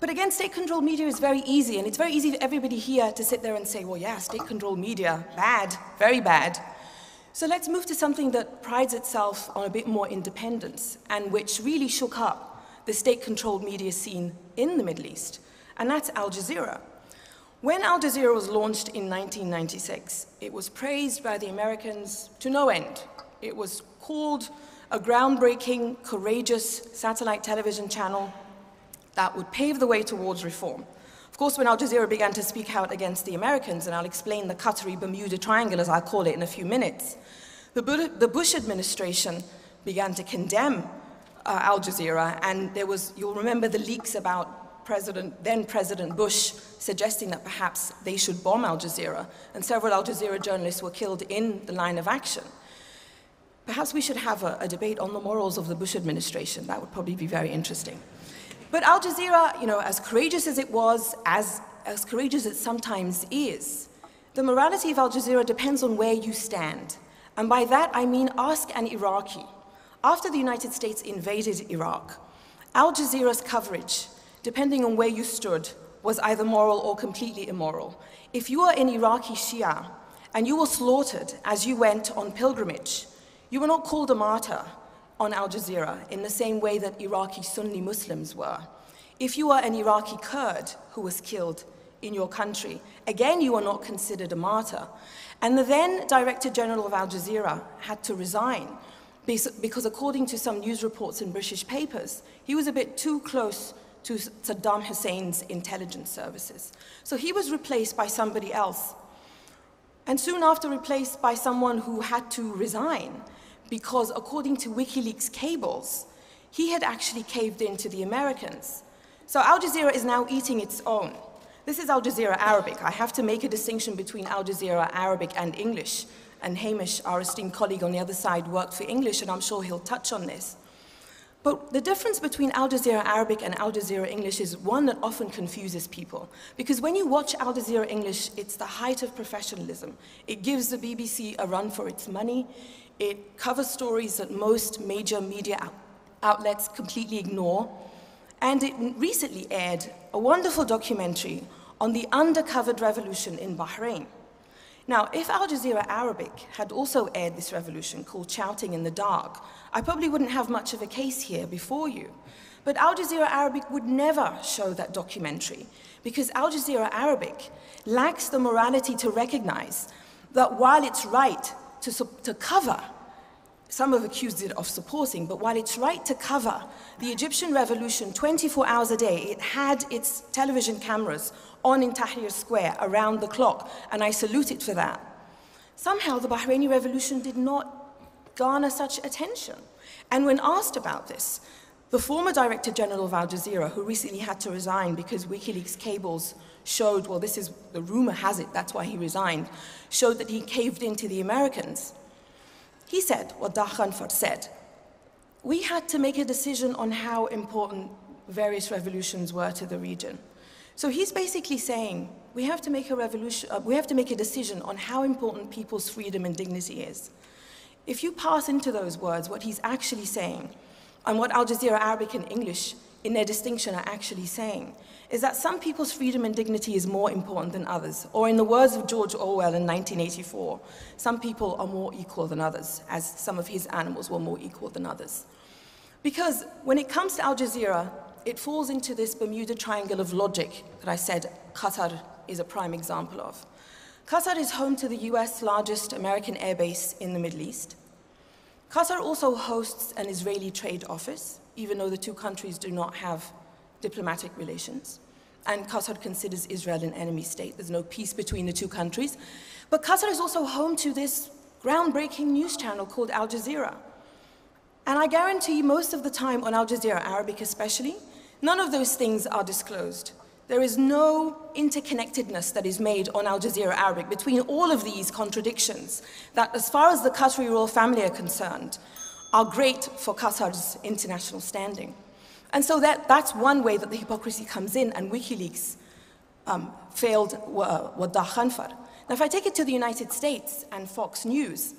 But again, state-controlled media is very easy, and it's very easy for everybody here to sit there and say, well, yeah, state-controlled media, bad, very bad. So let's move to something that prides itself on a bit more independence and which really shook up the state-controlled media scene in the Middle East, and that's Al Jazeera. When Al Jazeera was launched in 1996, it was praised by the Americans to no end. It was called a groundbreaking, courageous satellite television channel that would pave the way towards reform. Of course, when Al Jazeera began to speak out against the Americans, and I'll explain the Qatari Bermuda Triangle, as I'll call it, in a few minutes, the Bush administration began to condemn Al Jazeera, and there was, you'll remember the leaks about then President Bush suggesting that perhaps they should bomb Al Jazeera, and several Al Jazeera journalists were killed in the line of action. Perhaps we should have a debate on the morals of the Bush administration. That would probably be very interesting. But Al Jazeera, you know, as courageous as it was, as courageous as it sometimes is, the morality of Al Jazeera depends on where you stand. And by that I mean ask an Iraqi. After the United States invaded Iraq, Al Jazeera's coverage, depending on where you stood, was either moral or completely immoral. If you are an Iraqi Shia and you were slaughtered as you went on pilgrimage, you were not called a martyr on Al Jazeera in the same way that Iraqi Sunni Muslims were. If you are an Iraqi Kurd who was killed in your country, again you are not considered a martyr. And the then Director General of Al Jazeera had to resign because according to some news reports in British papers, he was a bit too close to Saddam Hussein's intelligence services. So he was replaced by somebody else, and soon after replaced by someone who had to resign because according to WikiLeaks cables, he had actually caved in to the Americans. So Al Jazeera is now eating its own. This is Al Jazeera Arabic. I have to make a distinction between Al Jazeera Arabic and English, and Hamish, our esteemed colleague on the other side, worked for English, and I'm sure he'll touch on this. But the difference between Al Jazeera Arabic and Al Jazeera English is one that often confuses people. Because when you watch Al Jazeera English, it's the height of professionalism. It gives the BBC a run for its money. It covers stories that most major media outlets completely ignore. And it recently aired a wonderful documentary on the undercovered revolution in Bahrain. Now, if Al Jazeera Arabic had also aired this revolution called Shouting in the Dark, I probably wouldn't have much of a case here before you. But Al Jazeera Arabic would never show that documentary because Al Jazeera Arabic lacks the morality to recognize that while it's right to cover, some have accused it of supporting, but while it's right to cover the Egyptian revolution 24 hours a day, it had its television cameras on in Tahrir Square around the clock, and I salute it for that. Somehow the Bahraini revolution did not garner such attention. And when asked about this, the former Director General of Al Jazeera, who recently had to resign because WikiLeaks cables showed, well, this is, the rumor has it, that's why he resigned, showed that he caved in to the Americans. He said, what Khanfar said, we had to make a decision on how important various revolutions were to the region. So he's basically saying, we have to make a decision on how important people's freedom and dignity is. If you pass into those words what he's actually saying, and what Al Jazeera Arabic and English in their distinction are actually saying, is that some people's freedom and dignity is more important than others. Or in the words of George Orwell in 1984, some people are more equal than others, as some of his animals were more equal than others. Because when it comes to Al Jazeera, it falls into this Bermuda Triangle of logic that I said Qatar is a prime example of. Qatar is home to the US largest American airbase in the Middle East. Qatar also hosts an Israeli trade office, even though the two countries do not have diplomatic relations. And Qatar considers Israel an enemy state. There's no peace between the two countries. But Qatar is also home to this groundbreaking news channel called Al Jazeera. And I guarantee most of the time on Al Jazeera Arabic especially, none of those things are disclosed. There is no interconnectedness that is made on Al Jazeera Arabic between all of these contradictions that, as far as the Qatari royal family are concerned, are great for Qatar's international standing. And so that's one way that the hypocrisy comes in, and WikiLeaks failed Waddah Khanfar. Now, if I take it to the United States and Fox News,